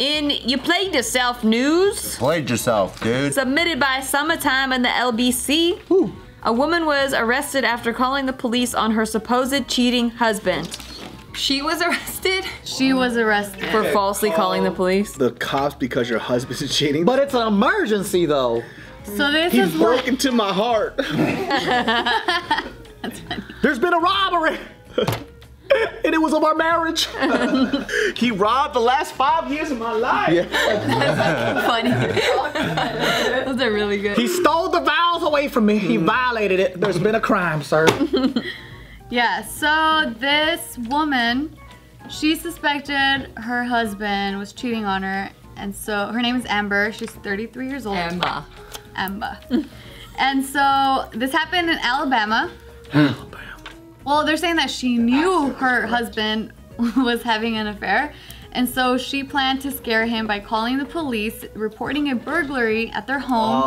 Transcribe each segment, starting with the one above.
In You Played Yourself news. Played yourself, dude. Submitted by Summertime in the LBC. Ooh. A woman was arrested after calling the police on her supposed cheating husband. She was arrested? She was arrested. For falsely calling the police. The cops because your husband's cheating. But it's an emergency though. So this He is broke what... into my heart. That's funny. There's been a robbery. And it was of our marriage. He robbed the last 5 years of my life. Yeah. That's funny. Those are really good. He stole the vows away from me. He violated it. There's been a crime, sir. Yeah, so this woman, she suspected her husband was cheating on her. And so her name is Amber. She's 33 years old. Amber. And so this happened in Alabama. Well, they're saying that she knew her husband was having an affair, and so she planned to scare him by calling the police, reporting a burglary at their home,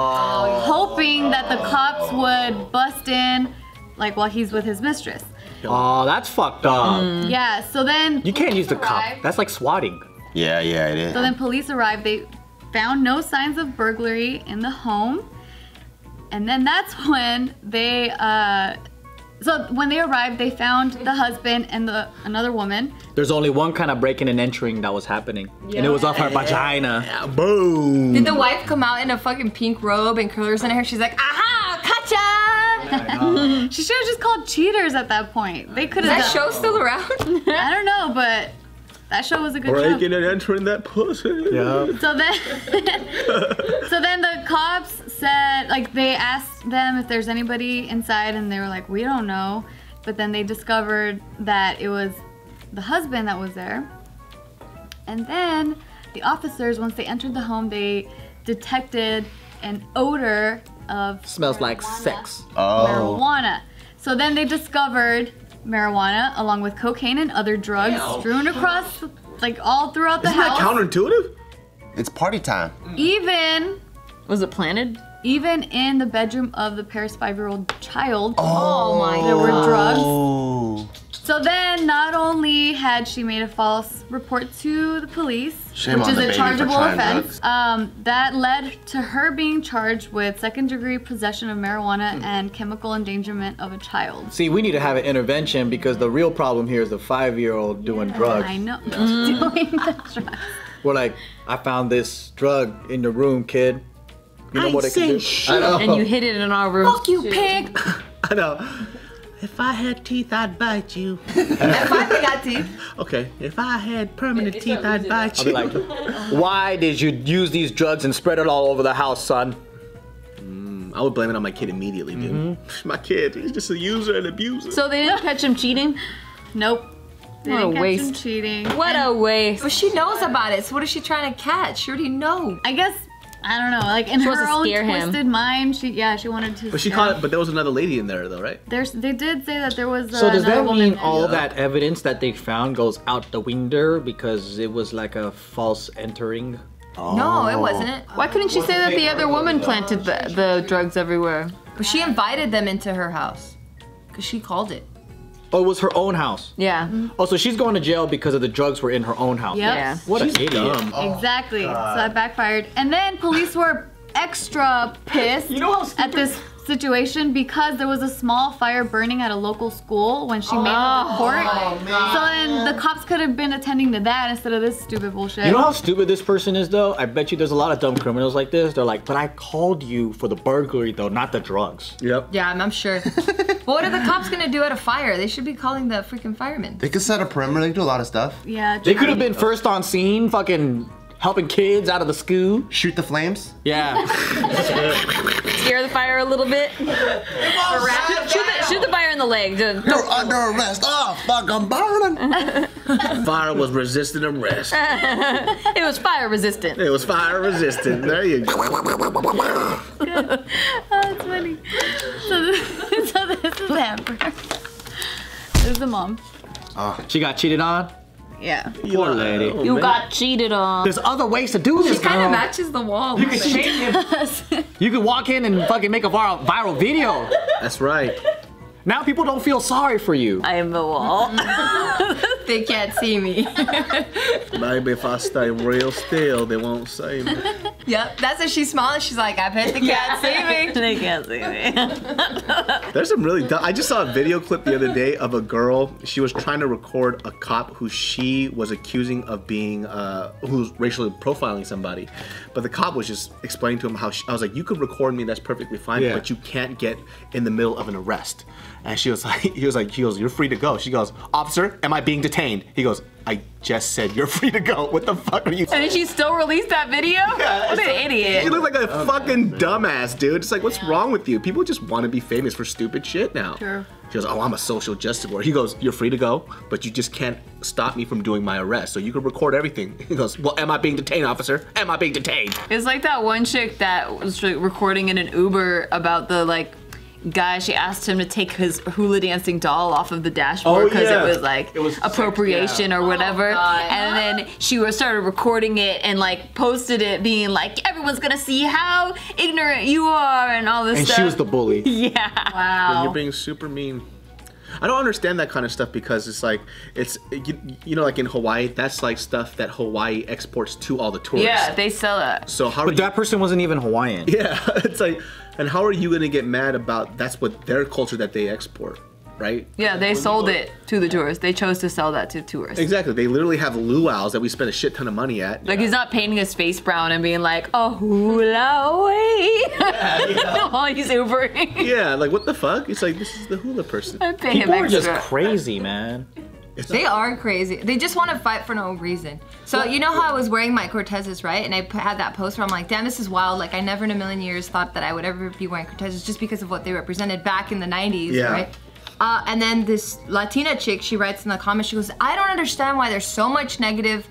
hoping that the cops would bust in, like while he's with his mistress. Oh, that's fucked up. Yeah, so then You can't use the cop. arrived. That's like swatting. Yeah, it is. So then police arrived. They found no signs of burglary in the home, and then that's when they. So when they arrived, they found the husband and another woman. There's only one kind of breaking and entering that was happening. And it was off her vagina. Yeah, boom. Did the wife come out in a fucking pink robe and curlers in her hair? She's like, aha, gotcha! She should have just called cheaters at that point. They could Is have. that show still around? I don't know, but that show was a good show. Breaking and entering that pussy. Yeah. So then the cops said, like, they asked them if there's anybody inside, and they were like, we don't know. But then they discovered that it was the husband that was there. And then the officers, once they entered the home, they detected an odor of Smells like sex. marijuana. So then they discovered marijuana along with cocaine and other drugs strewn across, like, all throughout the Isn't that house. counterintuitive? It's party time. Even Was it planted? in the bedroom of the pair's 5-year-old child, Oh my there were drugs. Oh. So then, not only had she made a false report to the police, Shame which on is the a baby for chargeable trying offense, that led to her being charged with second-degree possession of marijuana and chemical endangerment of a child. See, we need to have an intervention because the real problem here is the 5-year-old doing drugs. I know. Doing the drugs. We're like, I found this drug in your room, kid. You know what it can do? I know. And you hid it in our room. Fuck you, pig! I know. If I had teeth, I'd bite you. If I got teeth. Okay, if I had permanent teeth, I'd bite I'll you. be like, why did you use these drugs and spread it all over the house, son? I would blame it on my kid immediately, dude. My kid, he's just a user and abuser. So they didn't catch him cheating? Nope. They What a didn't catch him waste. cheating. What a waste. But she knows about it, so what is she trying to catch? She already knows. I guess, I don't know, like in She wants her to own scare him. twisted mind, she wanted to But she scare caught him. it, but there was another lady in there though, right? They did say that there was So does another that woman mean there. all that evidence that they found goes out the window because it was like a false entering? No, it wasn't. Why couldn't she say that the other woman planted the drugs everywhere? But she invited them into her house. Because she called it. Oh, it was her own house. Yeah. Oh, so she's going to jail because of the drugs were in her own house. Yep. Yeah. What an She's idiot. dumb. Exactly. So that backfired. And then police were extra pissed You know how stupid- at this situation because there was a small fire burning at a local school when she made the report. So then the cops could have been attending to that instead of this stupid bullshit. You know how stupid this person is though? I bet you there's a lot of dumb criminals like this. They're like, but I called you for the burglary though, not the drugs. Yep. Yeah, I'm sure. But what are the cops gonna do at a fire? They should be calling the freaking firemen. They could set a perimeter. They could do a lot of stuff. Yeah. They could have been first on scene, fucking helping kids out of the school. Shoot the flames. Yeah. Scare the fire a little bit. Shoot the fire in the leg. You're under arrest. Oh, fuck, I'm burning. Fire was resistant arrest. It was fire resistant. It was fire resistant. There you go. Oh, that's funny. So this is Amber. This is the mom. She got cheated on? Yeah. Poor lady. Oh, You man. got cheated on. There's other ways to do this, She kind of girl. matches the wall. You can shake him. You can walk in and fucking make a viral video. That's right. Now people don't feel sorry for you. I am the wall. They can't see me. Maybe if I stay real still, they won't see me. Yep, that's what she's smiling. She's like, I bet they can't see me. They can't see me. There's some really dumb. I just saw a video clip the other day of a girl. She was trying to record a cop who she was accusing of being, who's racially profiling somebody. But the cop was just explaining to him how I was like, you could record me, that's perfectly fine, but you can't get in the middle of an arrest. And she was like, he goes, you're free to go. She goes, officer, am I being detained? He goes, I just said you're free to go. What the fuck are you saying? And she still released that video? Yeah, What an idiot. You look like a fucking dumbass, dude. It's like, what's wrong with you? People just want to be famous for stupid shit now. Sure. She goes, oh, I'm a social justice warrior. He goes, you're free to go, but you just can't stop me from doing my arrest. So you can record everything. He goes, well, am I being detained, officer? Am I being detained? It's like that one chick that was recording in an Uber about the guy. She asked him to take his hula dancing doll off of the dashboard because it was appropriation or whatever. And then she started recording it and posted it, being like, everyone's gonna see how ignorant you are and all this stuff. And she was the bully. Yeah. Wow. You're being super mean. I don't understand that kind of stuff because it's like, like in Hawaii, that's like stuff that Hawaii exports to all the tourists. Yeah, they sell it. So how? But that person wasn't even Hawaiian. Yeah, it's like, and how are you gonna get mad about that's what their culture that they export, right? Yeah, they sold it to the tourists. They chose to sell that to tourists. Exactly. They literally have luau's that we spend a shit ton of money at. Like he's not painting his face brown and being like, oh, hula away. While he's Ubering. Yeah, like what the fuck? It's like, this is the hula person. I pay him People are just extra. crazy, man. They are crazy. They just want to fight for no reason. So you know how I was wearing my Cortezes, right? And I had that post where I'm like, damn, this is wild. Like I never in a million years thought that I would ever be wearing Cortezes just because of what they represented back in the 90s, right? And then this Latina chick, she writes in the comments, she goes, I don't understand why there's so much negative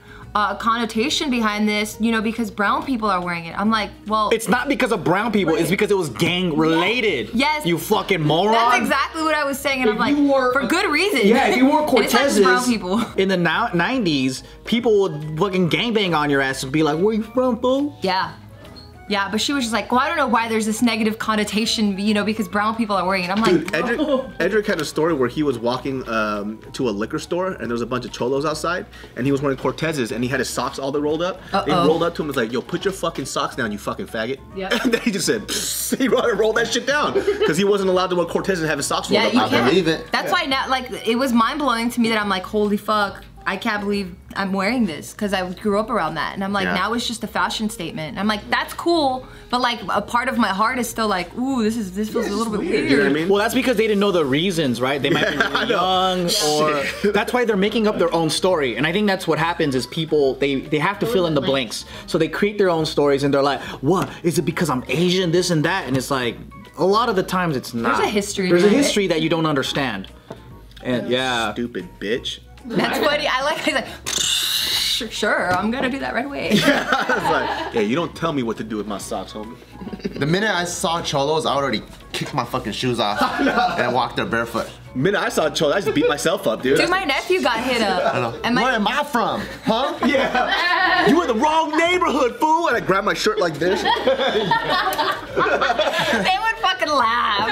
connotation behind this, because brown people are wearing it. I'm like, well, It's not because of brown people, it's because it was gang related. Yes. You fucking moron. that's exactly what I was saying, and I'm like, for good reason. Yeah, if you wore And it's not just Cortezes brown people. in the 90s, people would fucking gangbang on your ass and be like, where you from, fool? Yeah, but she was just like, well, I don't know why there's this negative connotation, because brown people are wearing it. I'm like, Dude, Edric had a story where he was walking to a liquor store and there was a bunch of cholos outside and he was wearing Cortezes and he had his socks all rolled up. They rolled up to him and was like, yo, put your fucking socks down, you fucking faggot. Yeah. And then he just said, psst, he rolled that shit down because he wasn't allowed to wear Cortezes and have his socks rolled up. you I can't. believe it. That's why now, it was mind blowing to me that I'm like, holy fuck, I can't believe I'm wearing this because I grew up around that. And I'm like, now it's just a fashion statement. And I'm like, that's cool, but a part of my heart is still like, ooh, this feels a little bit weird. You know what I mean? Well, that's because they didn't know the reasons, right? They might be really young, or that's why they're making up their own story. And I think that's what happens is people, they have to fill in the blanks. So they create their own stories and they're like, what? Is it because I'm Asian, this and that? And it's like, a lot of the times it's not. There's a history. There's a behind it. history that you don't understand. And Stupid bitch. That's funny. He's like, sure, I'm gonna do that right away. I was like, yeah, you don't tell me what to do with my socks, homie. The minute I saw cholos, I already kicked my fucking shoes off and walked there barefoot. The minute I saw cholos, I just beat myself up, dude. Dude, my nephew got hit up. I know. And Where am I from? Huh? Yeah. You were in the wrong neighborhood, fool. And I grabbed my shirt like this. They would fucking laugh.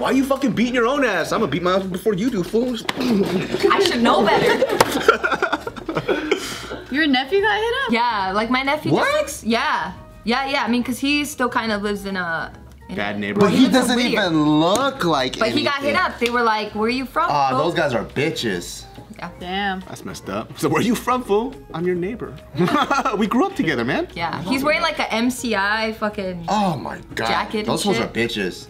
Why are you fucking beating your own ass? I'm gonna beat my ass before you do, fools. I should know better. Your nephew got hit up? Yeah, my nephew What? just yeah. I mean, because he still kind of lives in a Bad But neighborhood. he lives in doesn't Whittier. even look like But he got hit anything. up. They were like, where are you from? Ah, fool?" those guys are bitches. Damn. That's messed up. So where are you from, fool? I'm your neighbor. We grew up together, man. Yeah, he's wearing like a MCI fucking. Oh my god. Jacket and Those fools shit. are bitches.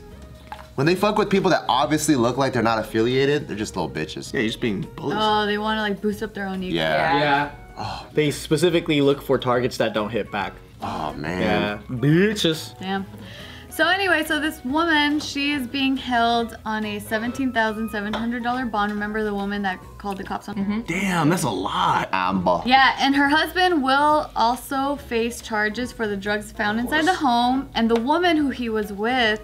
When they fuck with people that obviously look like they're not affiliated, they're just little bitches. Yeah, you're just being bullies. Oh, they want to boost up their own ego. Yeah. yeah. They specifically look for targets that don't hit back. Oh man. Yeah. Bitches. Damn. So anyway, this woman, she is being held on a $17,700 bond. Remember the woman that called the cops on her? Damn, that's a lot. Amber. Yeah, and her husband will also face charges for the drugs found inside the home, and the woman who he was with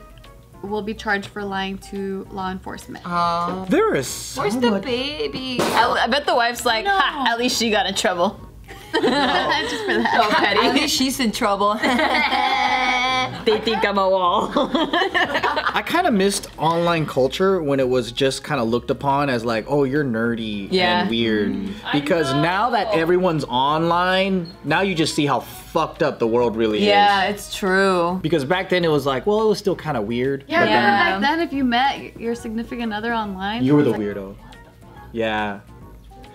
will be charged for lying to law enforcement. There is so Where's the much- baby? I bet the wife's like, No. ha, at least she got in trouble. Just for that. So petty. At least she's in trouble. They think I'm a wall. I kind of missed online culture when it was just kind of looked upon as like, oh, you're nerdy and weird. Because now that everyone's online, now you just see how fucked up the world really is. Yeah, it's true. Because back then it was like, well, it was still kind of weird. Yeah, but back then if you met your significant other online, you were the weirdo. Yeah.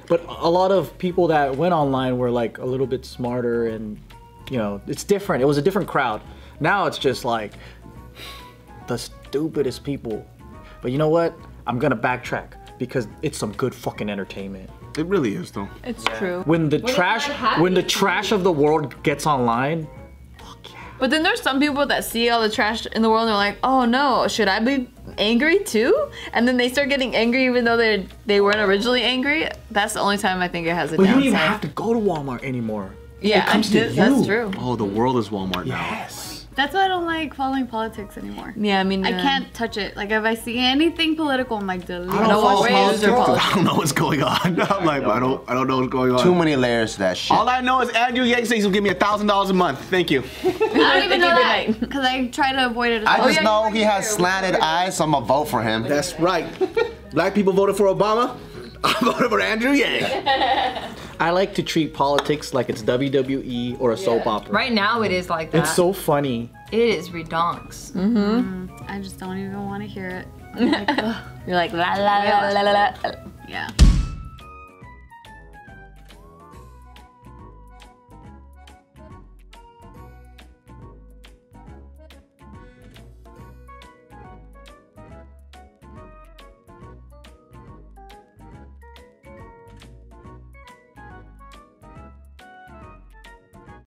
But a lot of people that went online were like a little bit smarter and, you know, it's different. It was a different crowd. Now it's just like the stupidest people. But you know what? I'm gonna backtrack because it's some good fucking entertainment. It really is though. It's true. When the trash of the world gets online, but then there's some people that see all the trash in the world and they're like, oh no, should I be angry too? And then they start getting angry even though they weren't originally angry. That's the only time I think it has a but downside. you don't even have to go to Walmart anymore. Yeah, it comes to you. That's true. Oh, the world is Walmart now. Yes. That's why I don't like following politics anymore. Yeah, I mean, I can't touch it. Like if I see anything political, I'm like, delete. I don't follow politics. I don't know what's going on. I'm like, I don't know what's going on. Too many layers to that shit. All I know is Andrew Yang says he'll give me $1,000 a month. Thank you. I don't even know that because I try to avoid it. I just know he has slanted eyes, so I'm gonna vote for him. That's right. Black people voted for Obama. I voted for Andrew Yang. I like to treat politics like it's WWE or a soap opera. Right now it is like that. It's so funny. It is redonks. I just don't even want to hear it. You're like, la la la la la la. Yeah.